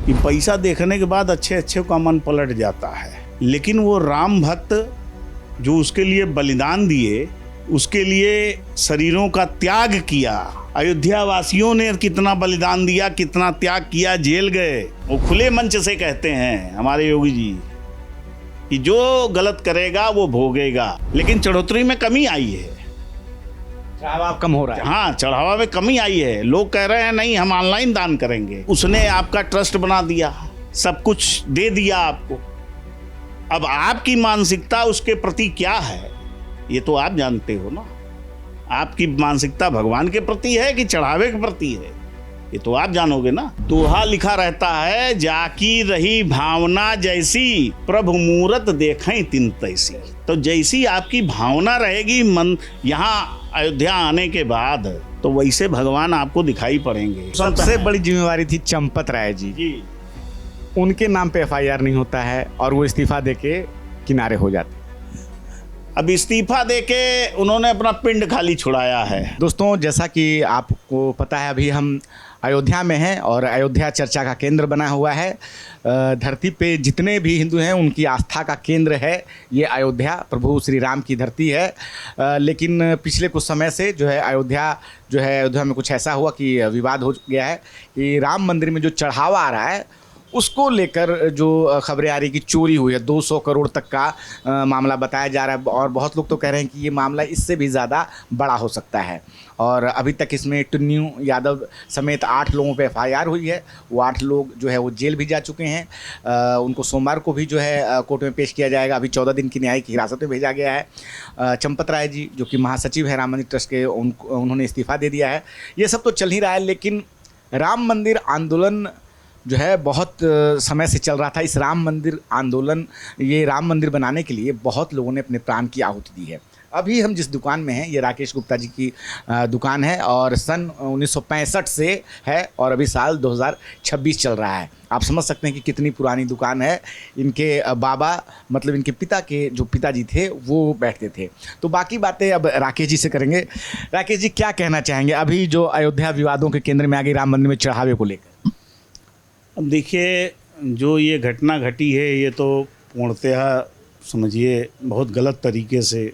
कि पैसा देखने के बाद अच्छे अच्छे का मन पलट जाता है, लेकिन वो राम भक्त जो उसके लिए बलिदान दिए, उसके लिए शरीरों का त्याग किया। अयोध्या वासियों ने कितना बलिदान दिया, कितना त्याग किया, जेल गए। वो खुले मंच से कहते हैं हमारे योगी जी कि जो गलत करेगा वो भोगेगा। लेकिन चढ़ोतरी में कमी आई है, चढ़ावा कम हो रहा है। हाँ, चढ़ावा में कमी आई है। लोग कह रहे हैं नहीं हम ऑनलाइन दान करेंगे। उसने आपका ट्रस्ट बना दिया, सब कुछ दे दिया आपको। अब आपकी मानसिकता उसके प्रति क्या है ये तो आप जानते हो ना। आपकी मानसिकता भगवान के प्रति है कि चढ़ावे के प्रति है, ये तो आप जानोगे ना। दोहा लिखा रहता है, जाकी रही भावना जैसी प्रभु मूरत देखें तिन तैसी। तो जैसी आपकी भावना रहेगी मन यहाँ अयोध्या आने के बाद, तो वैसे भगवान आपको दिखाई पड़ेंगे। सबसे बड़ी जिम्मेवारी थी चंपत राय जी, उनके नाम पे एफआईआर नहीं होता है और वो इस्तीफा देके किनारे हो जाते। अब इस्तीफा देके उन्होंने अपना पिंड खाली छुड़ाया है। दोस्तों, जैसा कि आपको पता है, अभी हम अयोध्या में हैं और अयोध्या चर्चा का केंद्र बना हुआ है। धरती पे जितने भी हिंदू हैं उनकी आस्था का केंद्र है ये अयोध्या, प्रभु श्री राम की धरती है। लेकिन पिछले कुछ समय से अयोध्या में कुछ ऐसा हुआ कि विवाद हो गया है कि राम मंदिर में जो चढ़ावा आ रहा है उसको लेकर जो खबरें आ रही कि चोरी हुई है। 200 करोड़ तक का मामला बताया जा रहा है और बहुत लोग तो कह रहे हैं कि ये मामला इससे भी ज़्यादा बड़ा हो सकता है। और अभी तक इसमें टुन्नू यादव समेत 8 लोगों पे एफआईआर हुई है। वो 8 लोग जो है वो जेल भी जा चुके हैं। उनको सोमवार को भी जो है कोर्ट में पेश किया जाएगा। अभी 14 दिन की न्यायिक हिरासत में भेजा गया है। चंपत राय जी जो कि महासचिव है राम मंदिर ट्रस्ट के, उन्होंने इस्तीफा दे दिया है। ये सब तो चल ही रहा है, लेकिन राम मंदिर आंदोलन जो है बहुत समय से चल रहा था। इस राम मंदिर आंदोलन, ये राम मंदिर बनाने के लिए बहुत लोगों ने अपने प्राण की आहुति दी है। अभी हम जिस दुकान में हैं ये राकेश गुप्ता जी की दुकान है और सन 1965 से है और अभी साल 2026 चल रहा है। आप समझ सकते हैं कि कितनी पुरानी दुकान है। इनके बाबा मतलब इनके पिता के जो पिताजी थे वो बैठते थे। तो बाकी बातें अब राकेश जी से करेंगे। राकेश जी, क्या कहना चाहेंगे अभी जो अयोध्या विवादों के केंद्र में आ गई राम मंदिर में चढ़ावे को लेकर? अब देखिए, जो ये घटना घटी है ये तो पूर्णतः समझिए बहुत गलत तरीके से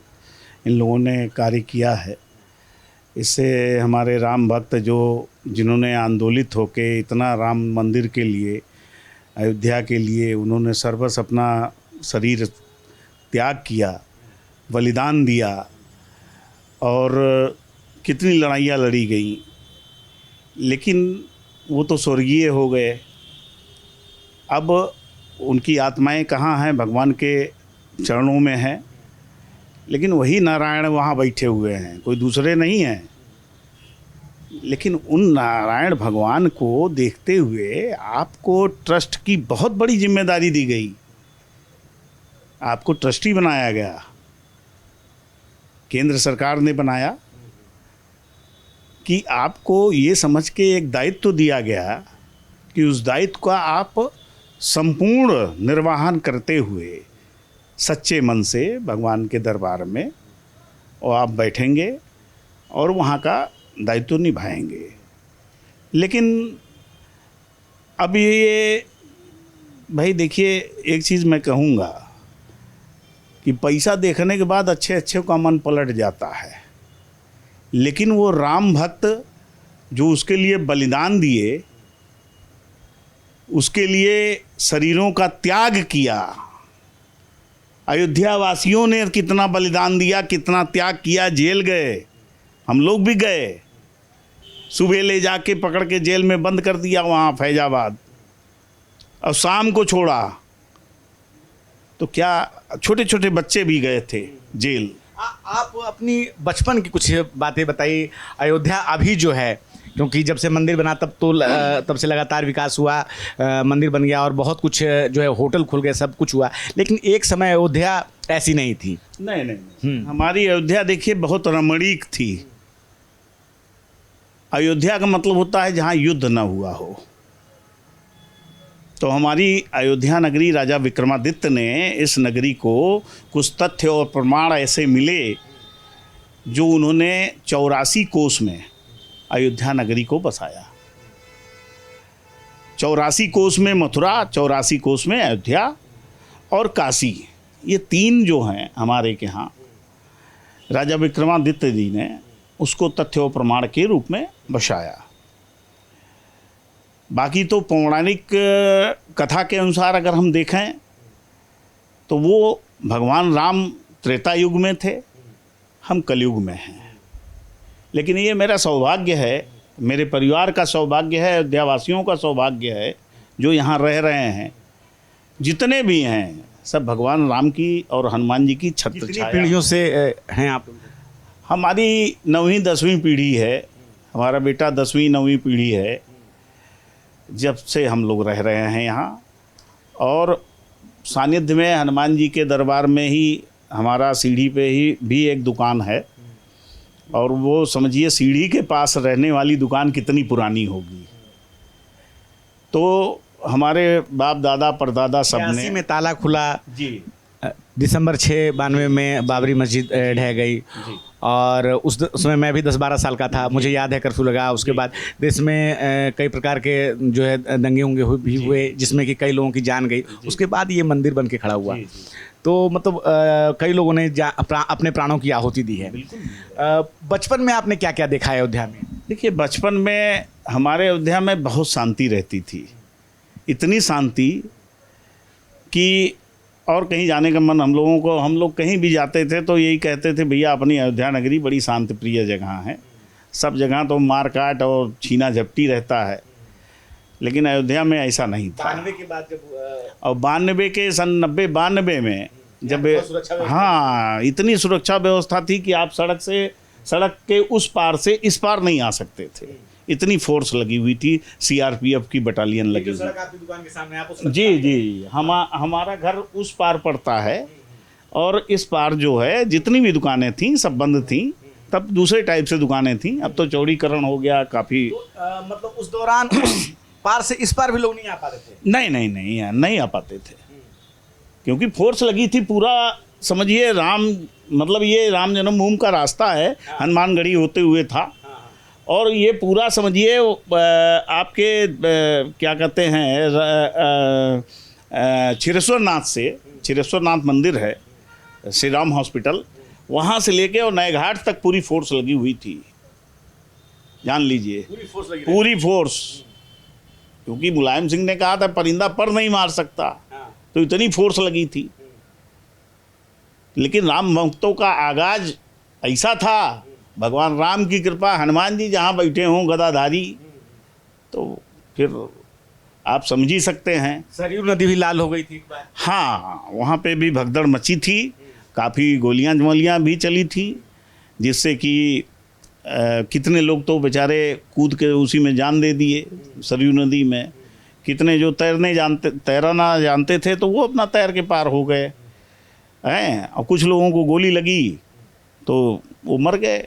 इन लोगों ने कार्य किया है। इससे हमारे राम भक्त जिन्होंने आंदोलित होके इतना राम मंदिर के लिए, अयोध्या के लिए उन्होंने सर्वस्व अपना शरीर त्याग किया, बलिदान दिया और कितनी लड़ाइयाँ लड़ी गई, लेकिन वो तो स्वर्गीय हो गए। अब उनकी आत्माएं कहाँ हैं? भगवान के चरणों में हैं। लेकिन वही नारायण वहाँ बैठे हुए हैं, कोई दूसरे नहीं हैं। लेकिन उन नारायण भगवान को देखते हुए आपको ट्रस्ट की बहुत बड़ी जिम्मेदारी दी गई। आपको ट्रस्टी बनाया गया, केंद्र सरकार ने बनाया कि आपको ये समझ के एक दायित्व दिया गया कि उस दायित्व का आप संपूर्ण निर्वहन करते हुए सच्चे मन से भगवान के दरबार में और आप बैठेंगे और वहाँ का दायित्व निभाएंगे। लेकिन अब ये भाई देखिए, एक चीज़ मैं कहूँगा कि पैसा देखने के बाद अच्छे अच्छे का मन पलट जाता है, लेकिन वो राम भक्त जो उसके लिए बलिदान दिए, उसके लिए शरीरों का त्याग किया। अयोध्या वासियों ने कितना बलिदान दिया, कितना त्याग किया, जेल गए। हम लोग भी गए, सुबह ले जाके पकड़ के जेल में बंद कर दिया वहाँ फैजाबाद, और शाम को छोड़ा। तो क्या छोटे छोटे बच्चे भी गए थे जेल। आप अपनी बचपन की कुछ बातें बताइए। अयोध्या अभी जो है, क्योंकि जब से मंदिर बना तब से लगातार विकास हुआ, मंदिर बन गया और बहुत कुछ जो है होटल खुल गए, सब कुछ हुआ, लेकिन एक समय अयोध्या ऐसी नहीं थी। नहीं। हमारी अयोध्या देखिए बहुत रमणीक थी। अयोध्या का मतलब होता है जहाँ युद्ध न हुआ हो। तो हमारी अयोध्या नगरी, राजा विक्रमादित्य ने इस नगरी को कुछ तथ्य और प्रमाण ऐसे मिले जो उन्होंने 84 कोस में अयोध्या नगरी को बसाया। 84 कोस में मथुरा, 84 कोस में अयोध्या और काशी, ये 3 जो हैं हमारे के यहाँ राजा विक्रमादित्य जी ने उसको तथ्य और प्रमाण के रूप में बसाया। बाकी तो पौराणिक कथा के अनुसार अगर हम देखें तो वो भगवान राम त्रेता युग में थे, हम कलयुग में हैं। लेकिन ये मेरा सौभाग्य है, मेरे परिवार का सौभाग्य है, अयोध्यावासियों का सौभाग्य है, जो यहाँ रह रहे हैं, जितने भी हैं सब भगवान राम की और हनुमान जी की छत्र छाया। पीढ़ियों से हैं आप? हमारी 9वीं 10वीं पीढ़ी है, हमारा बेटा 10वीं 9वीं पीढ़ी है जब से हम लोग रह रहे हैं यहाँ। और सानिध्य में हनुमान जी के दरबार में ही हमारा सीढ़ी पे ही भी एक दुकान है, और वो समझिए सीढ़ी के पास रहने वाली दुकान कितनी पुरानी होगी। तो हमारे बाप दादा परदादा सब ने में ताला खुला जी, दिसंबर 6 92 में बाबरी मस्जिद ढह गई जी। और उसमें मैं भी 10-12 साल का था, मुझे याद है कर्फ्यू लगा। उसके बाद देश में कई प्रकार के जो है दंगे उंगे भी हुए, जिसमें कि कई लोगों की जान गई। उसके बाद ये मंदिर बन के खड़ा हुआ। तो मतलब कई लोगों ने अपने प्राणों की आहुति दी है। बचपन में आपने क्या क्या देखा है अयोध्या में? देखिए, बचपन में हमारे अयोध्या में बहुत शांति रहती थी, इतनी शांति कि और कहीं जाने का मन हम लोग कहीं भी जाते थे तो यही कहते थे, भैया अपनी अयोध्या नगरी बड़ी शांति प्रिय जगह है। सब जगह तो मारकाट और छीना झपटी रहता है, लेकिन अयोध्या में ऐसा नहीं था। 92 के बाद जब और 92 के सन 92 में जब, हाँ, इतनी सुरक्षा व्यवस्था थी कि आप सड़क के उस पार से इस पार नहीं आ सकते थे। इतनी फोर्स लगी हुई थी, सीआरपीएफ की बटालियन लगी हुई। आपकी दुकान के सामने आप जी जी, हमारा घर उस पार पड़ता है, और इस पार जो है जितनी भी दुकानें थीं सब बंद थीं। तब दूसरे टाइप से दुकानें थीं, अब तो चौड़ीकरण हो गया काफ़ी। मतलब उस दौरान उस पार से इस पार भी लोग नहीं आ पाते थे? नहीं आ पाते थे, क्योंकि फोर्स लगी थी। पूरा समझिए ये राम जन्मभूमि का रास्ता है, हनुमानगढ़ी होते हुए था। और ये पूरा समझिए आपके क्या कहते हैं, क्षीरेश्वरनाथ मंदिर है, श्री राम हॉस्पिटल, वहाँ से लेके और नए घाट तक पूरी फोर्स लगी हुई थी। जान लीजिए, पूरी फोर्स, क्योंकि मुलायम सिंह ने कहा था परिंदा पर नहीं मार सकता, तो इतनी फोर्स लगी थी। लेकिन राम भक्तों का आगाज ऐसा था, भगवान राम की कृपा, हनुमान जी जहाँ बैठे हों गदाधारी, तो फिर आप समझ ही सकते हैं। सरयू नदी भी लाल हो गई थी एक बार। हाँ, वहाँ पे भी भगदड़ मची थी, काफ़ी गोलियां जमलियाँ भी चली थी, जिससे कि कितने लोग तो बेचारे कूद के उसी में जान दे दिए सरयू नदी में। कितने जो तैरना जानते थे तो वो अपना तैर के पार हो गए हैं, और कुछ लोगों को गोली लगी तो वो मर गए।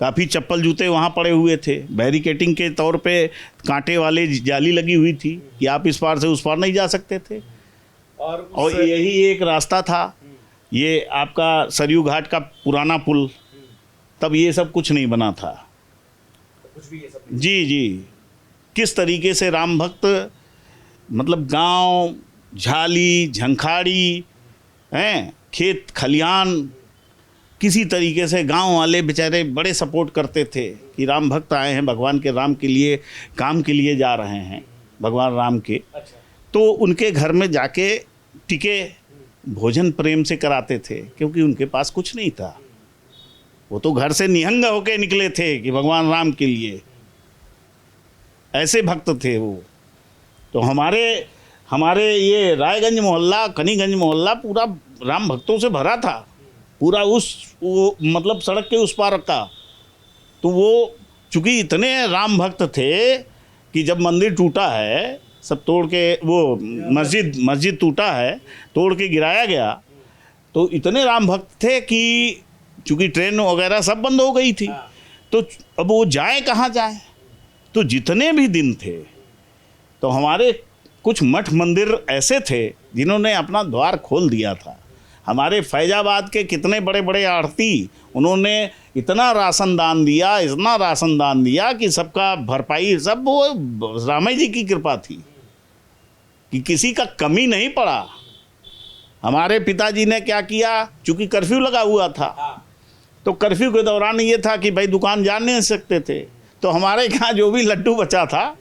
काफ़ी चप्पल जूते वहाँ पड़े हुए थे, बैरिकेटिंग के तौर पे कांटे वाले जाली लगी हुई थी कि आप इस पार से उस पार नहीं जा सकते थे। और यही एक रास्ता था, ये आपका सरयू घाट का पुराना पुल, तब ये सब कुछ नहीं बना था। जी जी, किस तरीके से राम भक्त मतलब गांव, झाली, झंखाड़ी हैं, खेत खलियान, किसी तरीके से गांव वाले बेचारे बड़े सपोर्ट करते थे कि राम भक्त आए हैं, भगवान के राम के लिए काम के लिए जा रहे हैं, भगवान राम के। तो उनके घर में जाके टिके, भोजन प्रेम से कराते थे, क्योंकि उनके पास कुछ नहीं था। वो तो घर से निहंग होके निकले थे कि भगवान राम के लिए, ऐसे भक्त थे वो। तो हमारे ये रायगंज मोहल्ला, कनीगंज मोहल्ला पूरा राम भक्तों से भरा था, पूरा वो मतलब सड़क के उस पार का। तो वो चूँकि इतने राम भक्त थे कि जब मंदिर टूटा है, सब तोड़ के, वो मस्जिद टूटा है, तोड़ के गिराया गया, तो इतने राम भक्त थे कि चूँकि ट्रेन वगैरह सब बंद हो गई थी, तो अब वो जाए कहाँ जाए। तो जितने भी दिन थे, तो हमारे कुछ मठ मंदिर ऐसे थे जिन्होंने अपना द्वार खोल दिया था। हमारे फैजाबाद के कितने बड़े बड़े आढ़ती, उन्होंने इतना राशन दान दिया, इतना राशन दान दिया कि सबका भरपाई, सब वो रामे जी की कृपा थी कि किसी का कमी नहीं पड़ा। हमारे पिताजी ने क्या किया, चूंकि कर्फ्यू लगा हुआ था, तो कर्फ्यू के दौरान ये था कि भाई दुकान जा नहीं सकते थे, तो हमारे यहाँ जो भी लड्डू बचा था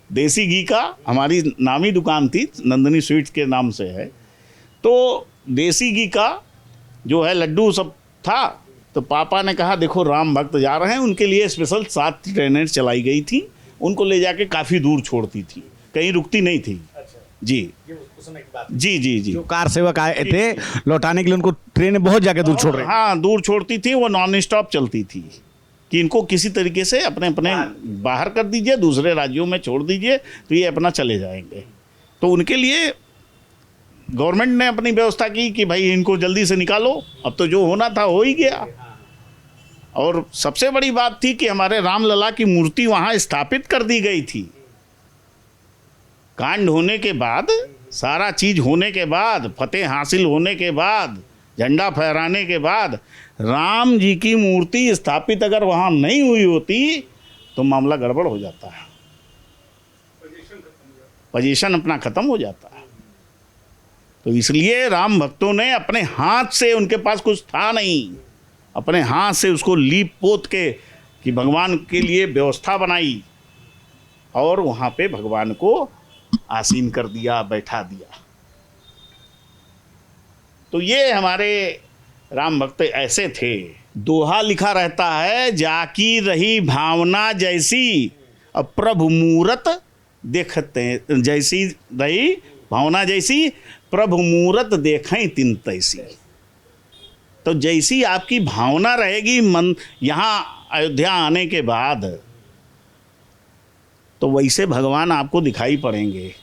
देसी घी का, हमारी नामी दुकान थी, नंदनी स्वीट्स के नाम से है, तो देसी घी का जो है लड्डू सब था। तो पापा ने कहा देखो राम भक्त जा रहे हैं, उनके लिए स्पेशल 7 ट्रेनें चलाई गई थी, उनको ले जाके काफ़ी दूर छोड़ती थी, कहीं रुकती नहीं थी। जी जी जी जी। जो कार सेवक आए थे लौटाने के लिए, उनको ट्रेनें बहुत जाके दूर छोड़ रही। हाँ, दूर छोड़ती थी, वो नॉन स्टॉप चलती थी कि इनको किसी तरीके से अपने अपने बाहर कर दीजिए, दूसरे राज्यों में छोड़ दीजिए, तो ये अपना चले जाएंगे। तो उनके लिए गवर्नमेंट ने अपनी व्यवस्था की कि भाई इनको जल्दी से निकालो, अब तो जो होना था हो ही गया। और सबसे बड़ी बात थी कि हमारे रामलला की मूर्ति वहाँ स्थापित कर दी गई थी। कांड होने के बाद, सारा चीज होने के बाद, फतेह हासिल होने के बाद, झंडा फहराने के बाद, राम जी की मूर्ति स्थापित अगर वहाँ नहीं हुई होती तो मामला गड़बड़ हो जाता है, पोजीशन अपना खत्म हो जाता है। तो इसलिए राम भक्तों ने अपने हाथ से, उनके पास कुछ था नहीं, अपने हाथ से उसको लीप पोत के कि भगवान के लिए व्यवस्था बनाई और वहाँ पे भगवान को आसीन कर दिया, बैठा दिया। तो ये हमारे राम भक्त ऐसे थे। दोहा लिखा रहता है, जाकी रही भावना जैसी, अब प्रभु मूरत देखते, जैसी रही भावना जैसी, प्रभु मूरत देखें तिन तैसी। तो जैसी आपकी भावना रहेगी मन यहाँ अयोध्या आने के बाद, तो वैसे भगवान आपको दिखाई पड़ेंगे।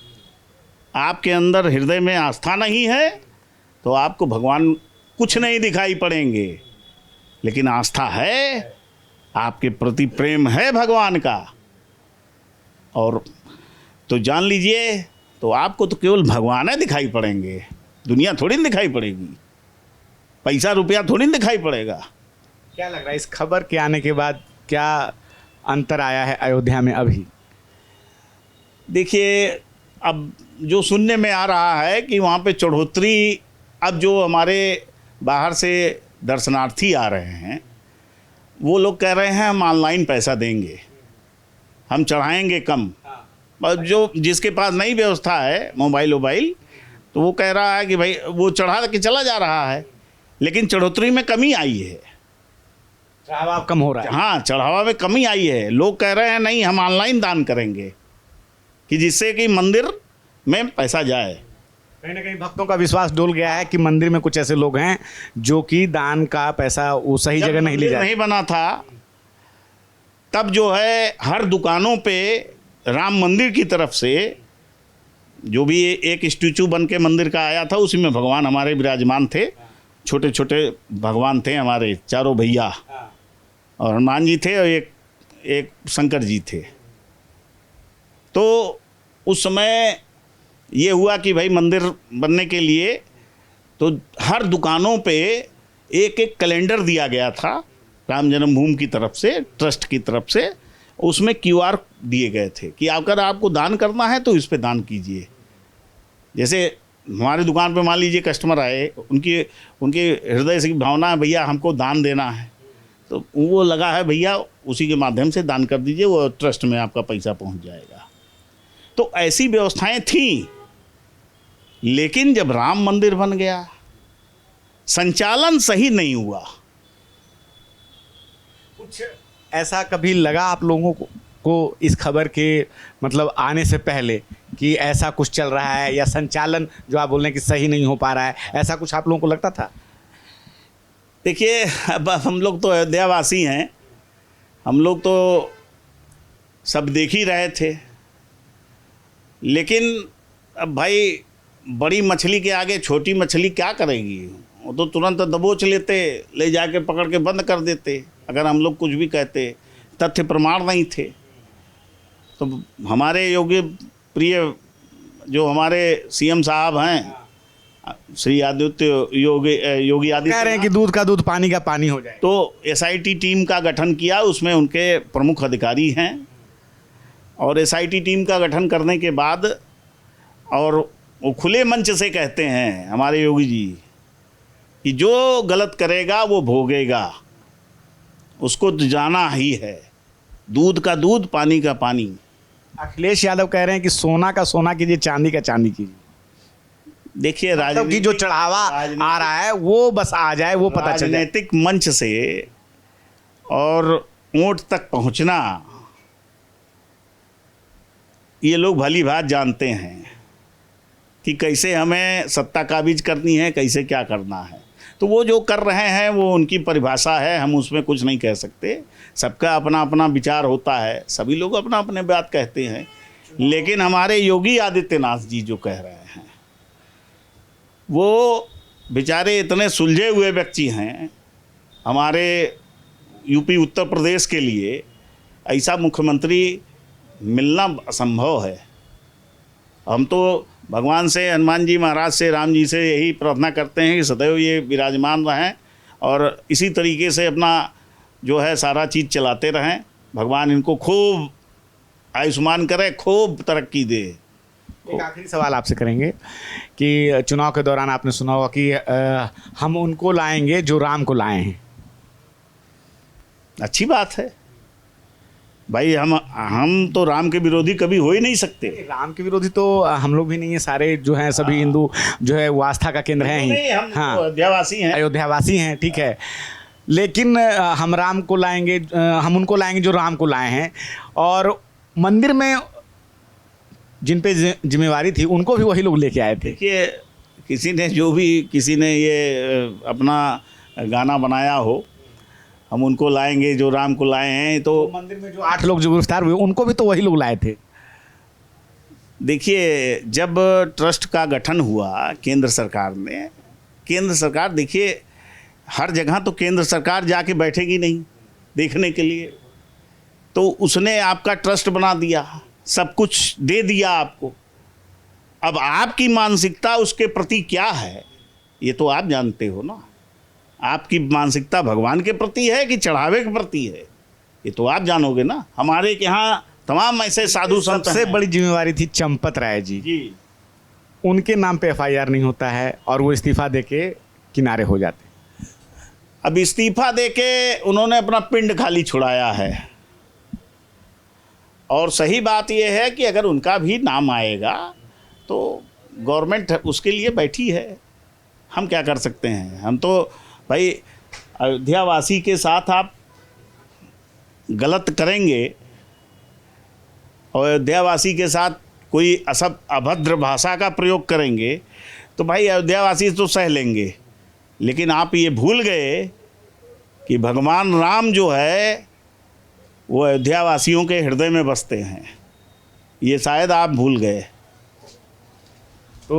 आपके अंदर हृदय में आस्था नहीं है तो आपको भगवान कुछ नहीं दिखाई पड़ेंगे, लेकिन आस्था है, आपके प्रति प्रेम है भगवान का, और तो जान लीजिए, तो आपको तो केवल भगवान ही दिखाई पड़ेंगे, दुनिया थोड़ी नहीं दिखाई पड़ेगी, पैसा रुपया थोड़ी नहीं दिखाई पड़ेगा। क्या लग रहा है इस खबर के आने के बाद क्या अंतर आया है अयोध्या में अभी? देखिए, अब जो सुनने में आ रहा है कि वहाँ पे चढ़ोतरी, अब जो हमारे बाहर से दर्शनार्थी आ रहे हैं वो लोग कह रहे हैं हम ऑनलाइन पैसा देंगे, हम चढ़ाएंगे कम। और जो जिसके पास नई व्यवस्था है मोबाइल, तो वो कह रहा है कि भाई वो चढ़ा के चला जा रहा है, लेकिन चढ़ोतरी में कमी आई है, चढ़ावा कम हो रहा है। हाँ, चढ़ावा में कमी आई है। लोग कह रहे हैं नहीं हम ऑनलाइन दान करेंगे, कि जिससे कि मंदिर में पैसा जाए। कहीं ना कहीं भक्तों का विश्वास डोल गया है कि मंदिर में कुछ ऐसे लोग हैं जो कि दान का पैसा वो सही जगह नहीं ले जाए। नहीं बना था तब जो है हर दुकानों पे राम मंदिर की तरफ से जो भी एक स्टैचू बन के मंदिर का आया था, उसी में भगवान हमारे विराजमान थे, छोटे छोटे भगवान थे हमारे चारों भैया, और हनुमान जी थे और एक शंकर जी थे। तो उस समय ये हुआ कि भाई मंदिर बनने के लिए तो हर दुकानों पे एक एक कैलेंडर दिया गया था राम जन्मभूमि की तरफ से, ट्रस्ट की तरफ से, उसमें QR दिए गए थे कि अगर आपको दान करना है तो इस पे दान कीजिए। जैसे हमारी दुकान पे मान लीजिए कस्टमर आए, उनके हृदय से भावना है भैया हमको दान देना है, तो वो लगा है भैया उसी के माध्यम से दान कर दीजिए, वो ट्रस्ट में आपका पैसा पहुंच जाएगा। तो ऐसी व्यवस्थाएं थीं, लेकिन जब राम मंदिर बन गया संचालन सही नहीं हुआ। कुछ ऐसा कभी लगा आप लोगों को इस खबर के मतलब आने से पहले कि ऐसा कुछ चल रहा है, या संचालन जो आप बोल रहे हैं कि सही नहीं हो पा रहा है, ऐसा कुछ आप लोगों को लगता था? देखिए, अब हम लोग तो अयोध्यावासी हैं, हम लोग तो सब देख ही रहे थे, लेकिन अब भाई बड़ी मछली के आगे छोटी मछली क्या करेगी, वो तो तुरंत दबोच लेते, ले जाके पकड़ के बंद कर देते अगर हम लोग कुछ भी कहते, तथ्य प्रमाण नहीं थे। तो हमारे योग्य प्रिय जो हमारे CM साहब हैं, श्री योगी कह रहे हैं आदित्यनाथ कि दूध का दूध पानी का पानी हो जाए। तो एसआईटी टीम का गठन किया, उसमें उनके प्रमुख अधिकारी हैं, और एसआईटी टीम का गठन करने के बाद और वो खुले मंच से कहते हैं हमारे योगी जी कि जो गलत करेगा वो भोगेगा, उसको तो जाना ही है, दूध का दूध पानी का पानी। अखिलेश यादव कह रहे हैं कि सोना का सोना कीजिए, चांदी का चांदी कीजिए। देखिए मतलब कि जो चढ़ावा आ रहा है वो बस आ जाए, वो पता चले। राजनीतिक मंच से और ऊंट तक पहुंचना ये लोग भली भांत जानते हैं कि कैसे हमें सत्ता काबिज करनी है, कैसे क्या करना है। तो वो जो कर रहे हैं वो उनकी परिभाषा है, हम उसमें कुछ नहीं कह सकते। सबका अपना अपना विचार होता है, सभी लोग अपना अपने बात कहते हैं। लेकिन हमारे योगी आदित्यनाथ जी जो कह रहे हैं वो बेचारे इतने सुलझे हुए व्यक्ति हैं। हमारे यूपी उत्तर प्रदेश के लिए ऐसा मुख्यमंत्री मिलना असंभव है। हम तो भगवान से, हनुमान जी महाराज से, राम जी से यही प्रार्थना करते हैं कि सदैव ये विराजमान रहें और इसी तरीके से अपना जो है सारा चीज़ चलाते रहें। भगवान इनको खूब आयुष्मान करे, खूब तरक्की दे। एक आखिरी सवाल आपसे करेंगे कि चुनाव के दौरान आपने सुना होगा कि हम उनको लाएंगे जो राम को लाए हैं। अच्छी बात है भाई, हम तो राम के विरोधी कभी हो ही नहीं सकते। राम के विरोधी तो हम लोग भी नहीं है, सारे जो हैं सभी हिंदू जो है वो आस्था का केंद्र हैं ही। हम हाँ, अयोध्यावासी हैं, अयोध्यावासी हैं, ठीक है। लेकिन हम राम को लाएंगे, हम उनको लाएंगे जो राम को लाए हैं, और मंदिर में जिन पे जिम्मेवारी थी उनको भी वही लोग लेके आए थे। देखिए किसी ने ये अपना गाना बनाया हो, हम उनको लाएंगे जो राम को लाए हैं, तो मंदिर में जो 8 लोग जो गिरफ्तार हुए उनको भी तो वही लोग लाए थे। देखिए जब ट्रस्ट का गठन हुआ केंद्र सरकार ने, केंद्र सरकार देखिए हर जगह तो केंद्र सरकार जाके बैठेगी नहीं देखने के लिए, तो उसने आपका ट्रस्ट बना दिया, सब कुछ दे दिया आपको। अब आपकी मानसिकता उसके प्रति क्या है ये तो आप जानते हो ना। आपकी मानसिकता भगवान के प्रति है कि चढ़ावे के प्रति है, ये तो आप जानोगे ना। हमारे यहाँ तमाम ऐसे साधु संत सबसे हैं। बड़ी जिम्मेवारी थी चंपत राय जी, उनके नाम पे FIR नहीं होता है और वो इस्तीफा देके किनारे हो जाते। अब इस्तीफा देके उन्होंने अपना पिंड खाली छुड़ाया है, और सही बात यह है कि अगर उनका भी नाम आएगा तो गवर्नमेंट उसके लिए बैठी है, हम क्या कर सकते हैं। हम तो भाई अयोध्यावासी के साथ आप गलत करेंगे और अयोध्यावासी के साथ कोई अभद्र भाषा का प्रयोग करेंगे तो भाई अयोध्यावासी तो सह लेंगे। लेकिन आप ये भूल गए कि भगवान राम जो है वो अयोध्यावासियों के हृदय में बसते हैं, ये शायद आप भूल गए। तो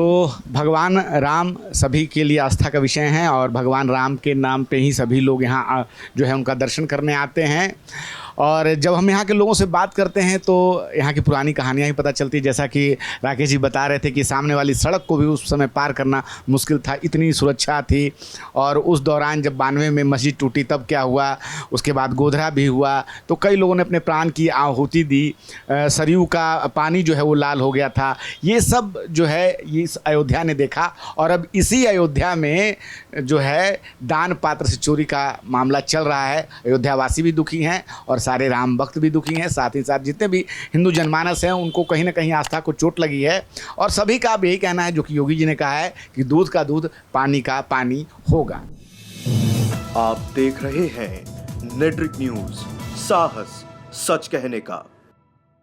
भगवान राम सभी के लिए आस्था का विषय हैं और भगवान राम के नाम पे ही सभी लोग यहाँ जो है उनका दर्शन करने आते हैं। और जब हम यहाँ के लोगों से बात करते हैं तो यहाँ की पुरानी कहानियाँ ही पता चलती, जैसा कि राकेश जी बता रहे थे कि सामने वाली सड़क को भी उस समय पार करना मुश्किल था, इतनी सुरक्षा थी। और उस दौरान जब 92 में मस्जिद टूटी तब क्या हुआ, उसके बाद गोधरा भी हुआ, तो कई लोगों ने अपने प्राण की आहुति दी। सरयू का पानी जो है वो लाल हो गया था। ये सब जो है इस अयोध्या ने देखा, और अब इसी अयोध्या में जो है दान पात्र से चोरी का मामला चल रहा है। अयोध्यावासी भी दुखी हैं और सारे राम भक्त भी दुखी हैं, साथ ही साथ जितने भी हिंदू जनमानस हैं उनको कहीं ना कहीं आस्था को चोट लगी है। और सभी का अब यही कहना है जो कि योगी जी ने कहा है कि दूध का दूध पानी का पानी होगा। आप देख रहे हैं नेट्रिक न्यूज, साहस सच कहने का।